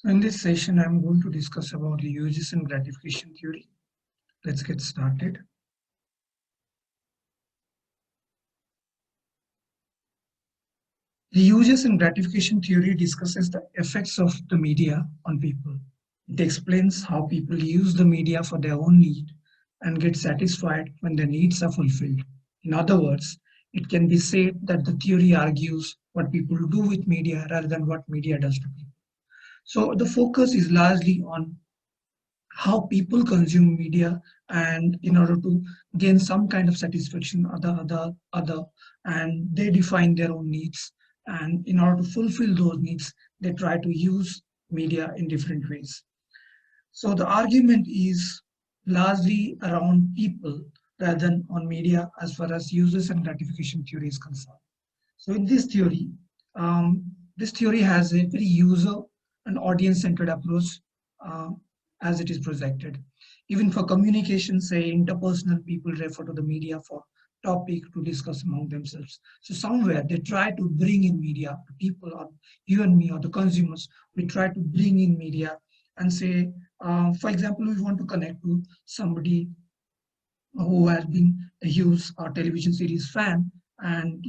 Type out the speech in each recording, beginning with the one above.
So in this session, I'm going to discuss about the uses and gratification theory. Let's get started. The uses and gratification theory discusses the effects of the media on people. It explains how people use the media for their own need and get satisfied when their needs are fulfilled. In other words, it can be said that the theory argues what people do with media rather than what media does to people. So the focus is largely on how people consume media, and in order to gain some kind of satisfaction other, and they define their own needs, and in order to fulfill those needs they try to use media in different ways. So the argument is largely around people rather than on media as far as uses and gratification theory is concerned. So in this theory has a very user and audience-centered approach uh, as it is projected. Even for communication, say interpersonal, people refer to the media for topic to discuss among themselves. So somewhere they try to bring in media to people, or you and me or the consumers. We try to bring in media and say, for example, we want to connect to somebody who has been a huge television series fan, and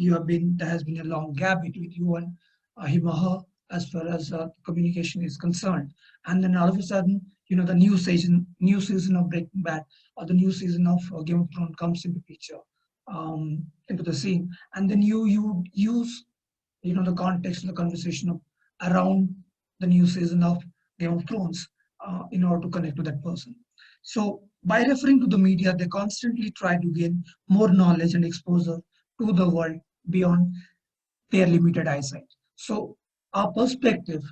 there has been a long gap between you and him or her as far as communication is concerned. And then all of a sudden, the new season of Breaking Bad or the new season of Game of Thrones comes into picture, into the scene, and then you use the context of the conversation of around the new season of Game of Thrones in order to connect to that person. So by referring to the media, they constantly try to gain more knowledge and exposure to the world beyond their limited eyesight. So our perspective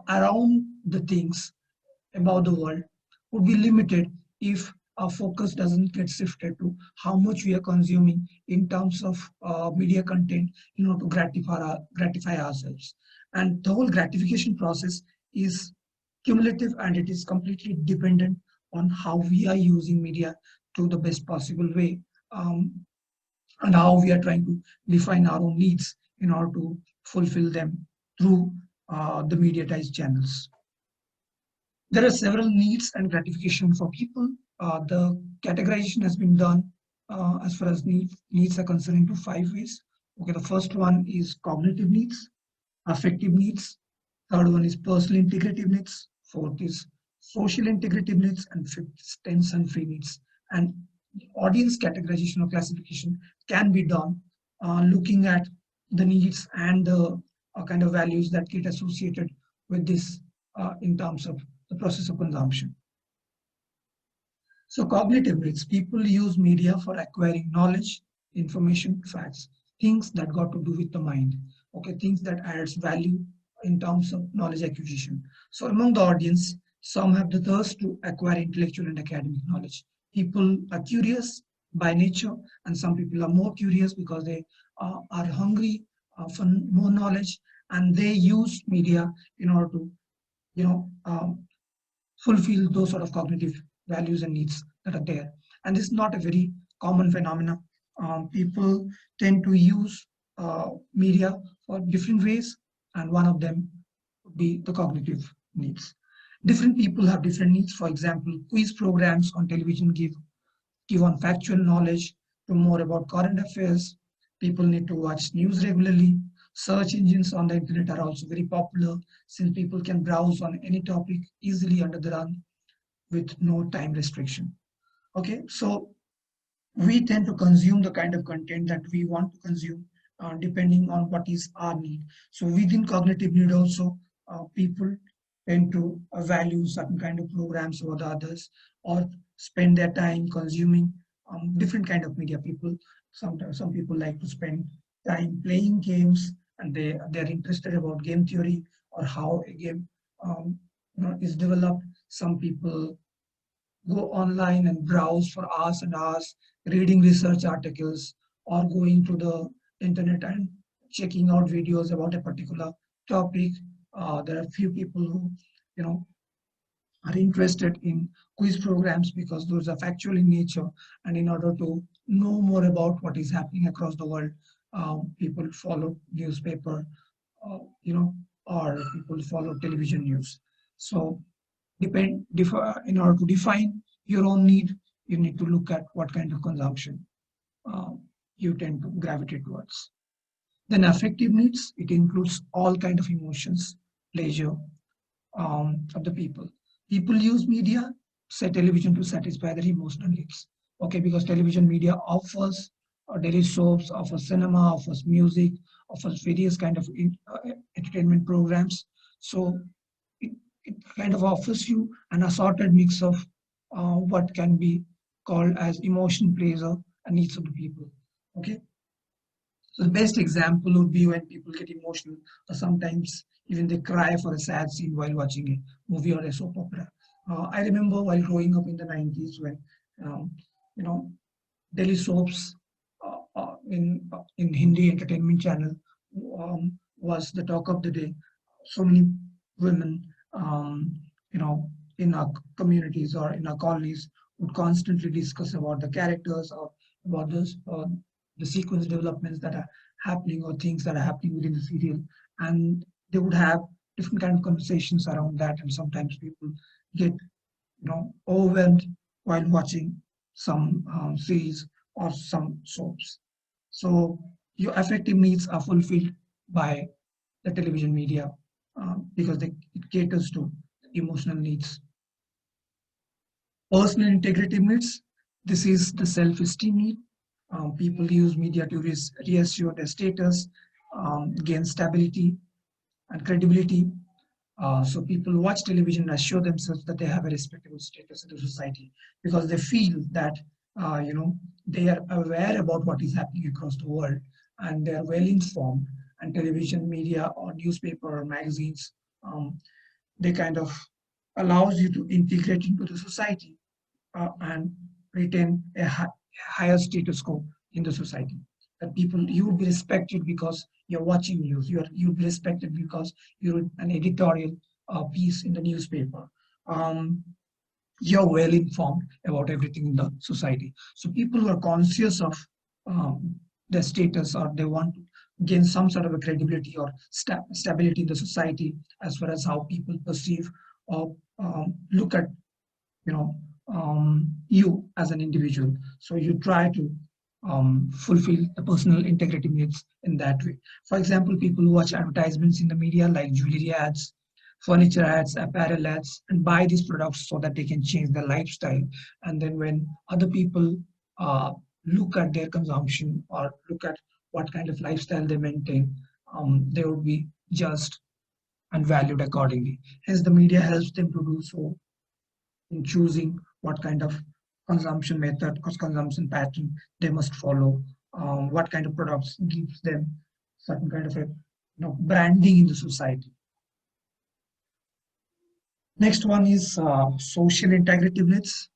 around the things about the world would be limited if our focus doesn't get shifted to how much we are consuming in terms of media content to gratify ourselves. And the whole gratification process is cumulative, and it is completely dependent on how we are using media to the best possible way, um, and how we are trying to define our own needs in order to fulfill them through the mediatized channels. There are several needs and gratification for people. The categorization has been done as far as needs are concerned into 5 ways. Okay, the first one is cognitive needs, affective needs. Third one is personal integrative needs. Fourth is social integrative needs, and fifth is tension-free needs. And audience categorization or classification can be done looking at the needs and the kind of values that get associated with this in terms of the process of consumption. So cognitive needs, people use media for acquiring knowledge, information, facts, things that got to do with the mind, okay, things that adds value in terms of knowledge acquisition. So among the audience, some have the thirst to acquire intellectual and academic knowledge. People are curious by nature, and some people are more curious because they are hungry for more knowledge, and they use media in order to, you know, um, fulfill those sort of cognitive values and needs that are there. And this is not a very common phenomenon. People tend to use media for different ways, and one of them would be the cognitive needs. Different people have different needs. For example, quiz programs on television give on factual knowledge to more about current affairs. People need to watch news regularly. Search engines on the internet are also very popular, since people can browse on any topic easily under the run with no time restriction. Okay, so we tend to consume the kind of content that we want to consume depending on what is our need. So within cognitive need also, people tend to value certain kind of programs over the others, or spend their time consuming different kind of media. Sometimes some people like to spend time playing games, and they're interested about game theory or how a game is developed. Some people go online and browse for hours and hours, reading research articles, or going to the internet and checking out videos about a particular topic. There are few people who, you know, are interested in quiz programs because those are factual in nature, and in order to know more about what is happening across the world, people follow newspaper, uh, you know, or people follow television news. So in order to define your own need, you need to look at what kind of consumption uh, you tend to gravitate towards. Then affective needs, it includes all kind of emotions, pleasure of the people. People use media, say television, to satisfy their emotional needs. Okay, because television media offers daily soaps, offers cinema, offers music, offers various kind of entertainment programs. So it, it kind of offers you an assorted mix of what can be called as emotion, pleasure, and needs of the people. Okay, so the best example would be when people get emotional, or sometimes even they cry for a sad scene while watching a movie or a soap opera. I remember while growing up in the 90s when, um, you know, daily soaps in Hindi entertainment channel was the talk of the day. So many women, in our communities or in our colonies would constantly discuss about the characters or about the sequence developments that are happening or things that are happening within the serial, and they would have different kind of conversations around that, and sometimes people get overwhelmed while watching some series or some soaps. So your affective needs are fulfilled by the television media because it caters to emotional needs. Personal integrity needs, this is the self-esteem need. People use media to reassure their status, gain stability and credibility. So people watch television and assure themselves that they have a respectable status in the society because they feel that they are aware about what is happening across the world and they are well informed. And television, media, or newspaper or magazines, they kind of allows you to integrate into the society and retain a higher status quo in the society. That people, you would be respected because you're watching news. You'd be respected because you're an editorial piece in the newspaper. Um, you're well informed about everything in the society. So people who are conscious of their status or they want to gain some sort of a credibility or stability in the society as far as how people perceive or look at you know you as an individual. So you try to fulfill the personal integrity needs in that way. For example, people who watch advertisements in the media like jewelry ads, furniture ads, apparel ads, and buy these products so that they can change their lifestyle. And then when other people look at their consumption or look at what kind of lifestyle they maintain, they would be judged and valued accordingly. Hence, the media helps them to do so in choosing what kind of consumption method or consumption pattern they must follow, what kind of products gives them certain kind of a branding in the society. Next one is social integrity myths.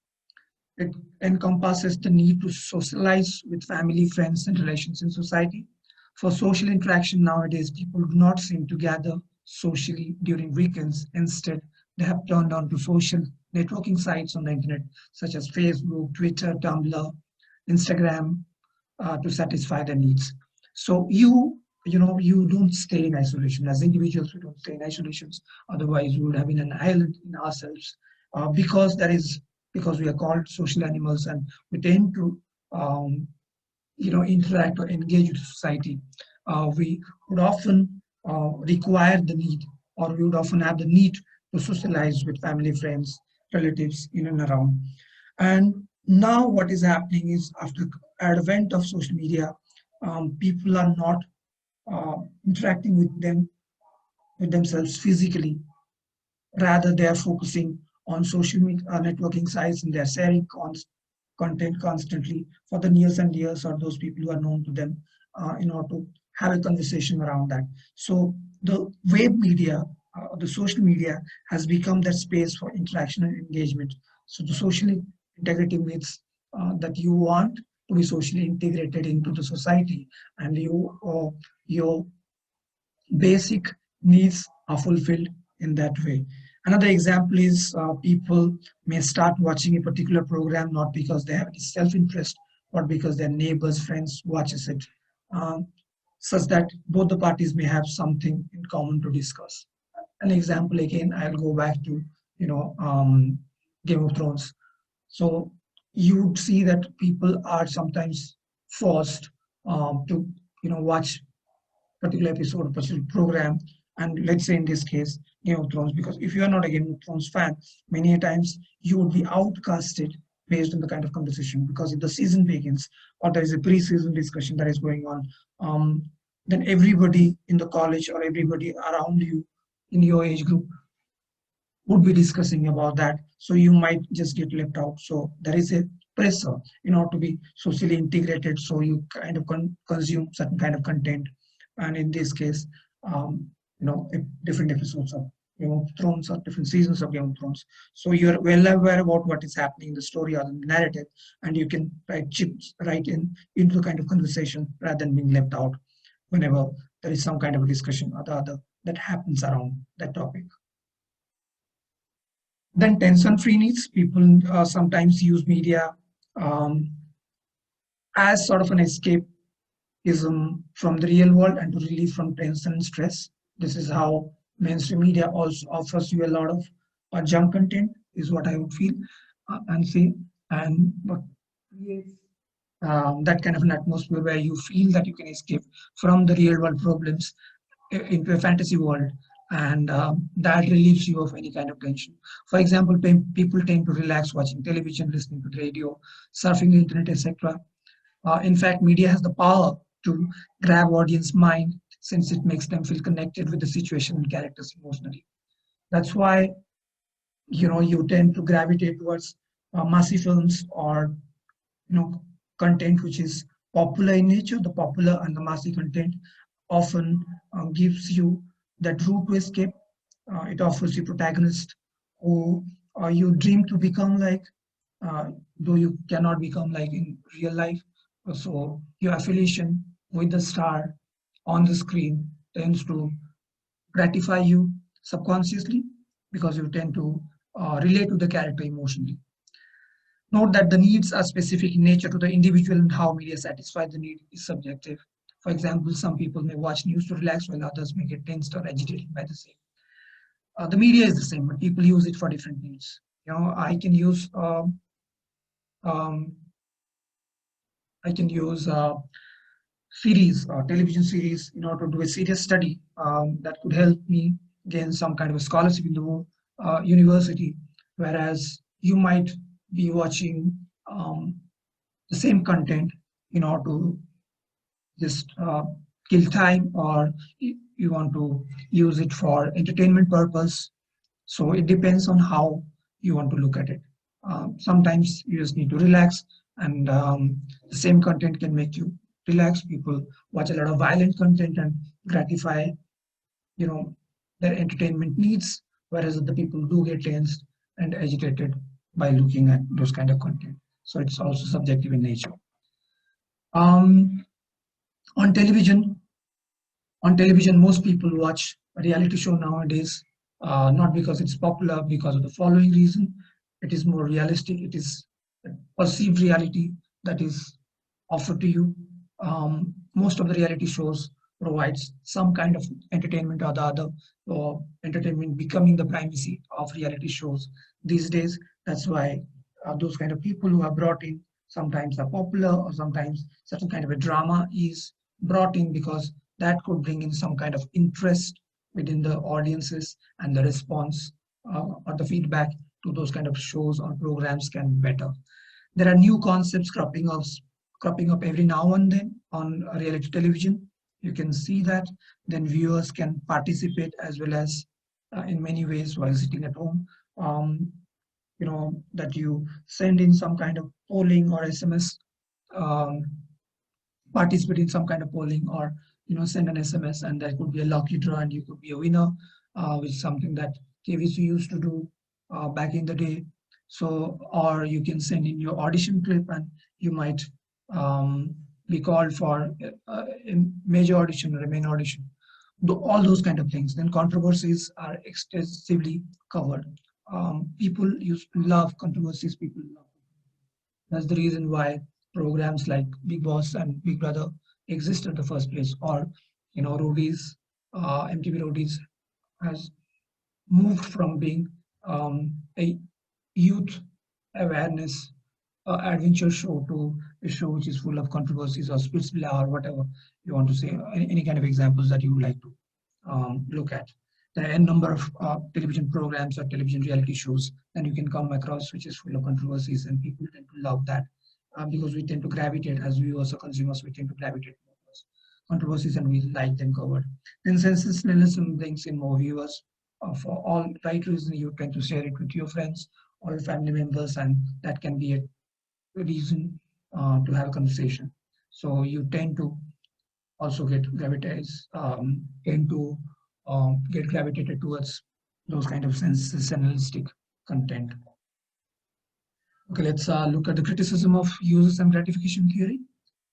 It encompasses the need to socialize with family, friends, and relations in society. For social interaction nowadays, people do not seem to gather socially during weekends. Instead, they have turned on to social networking sites on the internet, such as Facebook, Twitter, Tumblr, Instagram, to satisfy their needs. So you don't stay in isolation. As individuals, we don't stay in isolations. Otherwise, we would have been an island in ourselves. Because we are called social animals and we tend to interact or engage with society. We would often require the need, or we would often have the need to socialize with family, friends, relatives in and around. And now what is happening is after advent of social media, people are not interacting with themselves physically. Rather, they are focusing on social media networking sites and they're sharing content constantly for the nears and dears or those people who are known to them in order to have a conversation around that. So the web media, the social media has become that space for interaction and engagement. So the socially integrity means that you want to be socially integrated into the society and your basic needs are fulfilled in that way. Another example is people may start watching a particular program not because they have any self-interest, but because their neighbors, friends watches it, um, such that both the parties may have something in common to discuss. An example again, I'll go back to, you know, Game of Thrones. So you would see that people are sometimes forced to, you know, watch particular episode, particular program, and let's say in this case, Game of Thrones, because if you are not a Game of Thrones fan, many a times you would be outcasted based on the kind of conversation. Because if the season begins or there is a pre-season discussion that is going on, um, then everybody in the college or everybody around you in your age group would be discussing about that. So you might just get left out. So there is a pressure in order to be socially integrated. So you kind of consume certain kind of content. And in this case, you know, different episodes of Game of Thrones or different seasons of Game of Thrones. So you're well aware about what is happening in the story or in the narrative, and you can write chips right in into the kind of conversation rather than being left out whenever there is some kind of a discussion or the other that happens around that topic. Then tension-free needs. People sometimes use media um, as sort of an escapism from the real world and to relieve from tension and stress. This is how mainstream media also offers you a lot of junk content, is what I would feel and say, and what creates that kind of an atmosphere where you feel that you can escape from the real world problems into a fantasy world, and that relieves you of any kind of tension. For example, people tend to relax watching television, listening to the radio, surfing the internet, etc. In fact, media has the power to grab audience mind since it makes them feel connected with the situation and characters emotionally. That's why, you know, you tend to gravitate towards massy films or, you know, content which is popular in nature. The popular and the massy content often gives you that route to escape. It offers you protagonists who you dream to become like, though you cannot become like in real life. So your affiliation with the star on the screen tends to gratify you subconsciously because you tend to relate to the character emotionally. Note that the needs are specific in nature to the individual, and how media satisfy the need is subjective. For example, some people may watch news to relax while others may get tensed or agitated by the same. The media is the same, but people use it for different needs. You know, um, I can use series or television series in order to do a serious study that could help me gain some kind of a scholarship in the university, whereas you might be watching the same content in order to just kill time, or you want to use it for entertainment purpose. So it depends on how you want to look at it. Sometimes you just need to relax, and the same content can make you relax. People watch a lot of violent content and gratify, you know, their entertainment needs, whereas the people do get tensed and agitated by looking at those kind of content. So it's also subjective in nature. Um, on television, most people watch a reality show nowadays, not because it's popular, because of the following reason. It is more realistic. It is a perceived reality that is offered to you. Most of the reality shows provides some kind of entertainment or the other, or entertainment becoming the primacy of reality shows these days. That's why those kind of people who are brought in sometimes are popular, or sometimes certain kind of a drama is brought in because that could bring in some kind of interest within the audiences, and the response or the feedback to those kind of shows or programs can be better. There are new concepts cropping up every now and then on reality television. You can see that. Then viewers can participate as well as in many ways while sitting at home. You know, that you send in some kind of polling or SMS, um, participate in some kind of polling, or, you know, send an SMS, and there could be a lucky draw and you could be a winner, which is something that KVC used to do back in the day. So, or you can send in your audition clip and you might be called for a major audition or a main audition. All those kind of things. Then controversies are extensively covered. People used to love controversies. People love. That's the reason why programs like Big Boss and Big Brother exist in the first place, or, you know, Roadies, MTV Roadies has moved from being a youth awareness adventure show to a show which is full of controversies or splitsvilla or whatever you want to say, any kind of examples that you would like to look at. There are a number of television programs or television reality shows that you can come across which is full of controversies, and people tend to love that because we tend to gravitate as viewers or consumers, we tend to gravitate towards controversies and we like them covered. Then sensationalism brings in more viewers. For all right reasons, you tend to share it with your friends or your family members, and that can be a reason to have a conversation. So you tend to also tend to get gravitated towards those kind of sensationalistic content. Okay, let's look at the criticism of users and gratification theory.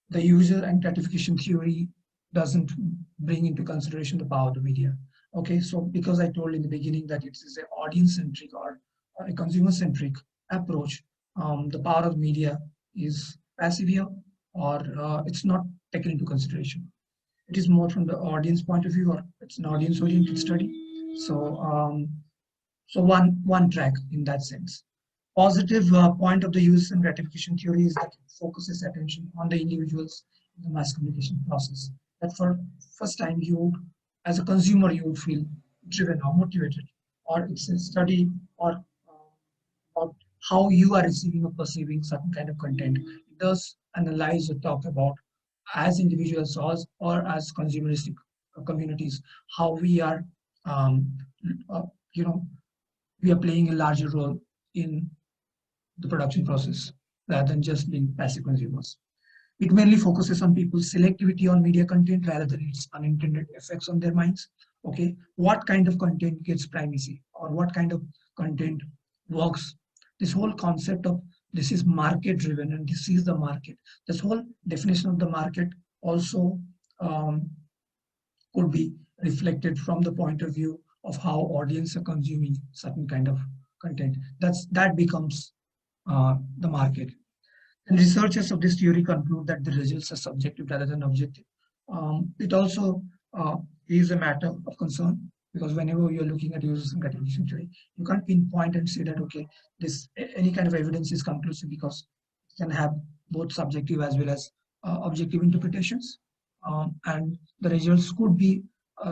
The user and gratification theory doesn't bring into consideration the power of the media. Okay, so because I told in the beginning that it is an audience-centric or a consumer-centric approach, the power of media is passive here, or it's not taken into consideration. It is more from the audience point of view, or it's an audience-oriented study. So, one track in that sense. Positive point of the use and gratification theory is that it focuses attention on the individuals in the mass communication process. That for first time you would, as a consumer, you would feel driven or motivated, or it's a study or about how you are receiving or perceiving certain kind of content. It does analyze or talk about as individuals or as consumeristic communities how we are, um, uh, you know, we are playing a larger role in the production process rather than just being passive consumers. It mainly focuses on people's selectivity on media content rather than its unintended effects on their minds. Okay, what kind of content gets primacy or what kind of content works? This whole concept of this is market driven and this is the market. This whole definition of the market also um, could be reflected from the point of view of how audience are consuming certain kind of content. That becomes the market. And researchers of this theory conclude that the results are subjective rather than objective. It also is a matter of concern because whenever you're looking at users and gratification theory, you can't pinpoint and say that okay, this any kind of evidence is conclusive because it can have both subjective as well as objective interpretations, and the results could be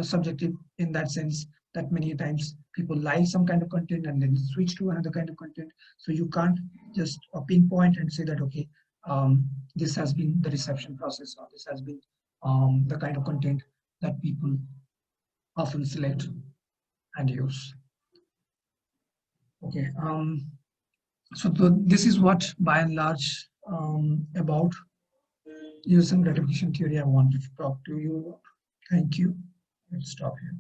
subjective in that sense that many times people like some kind of content and then switch to another kind of content. So you can't just pinpoint and say that okay, this has been the reception process or this has been the kind of content that people often select and use. Okay, so this is what by and large about user gratification theory I wanted to talk to you about. Thank you. Let's stop here.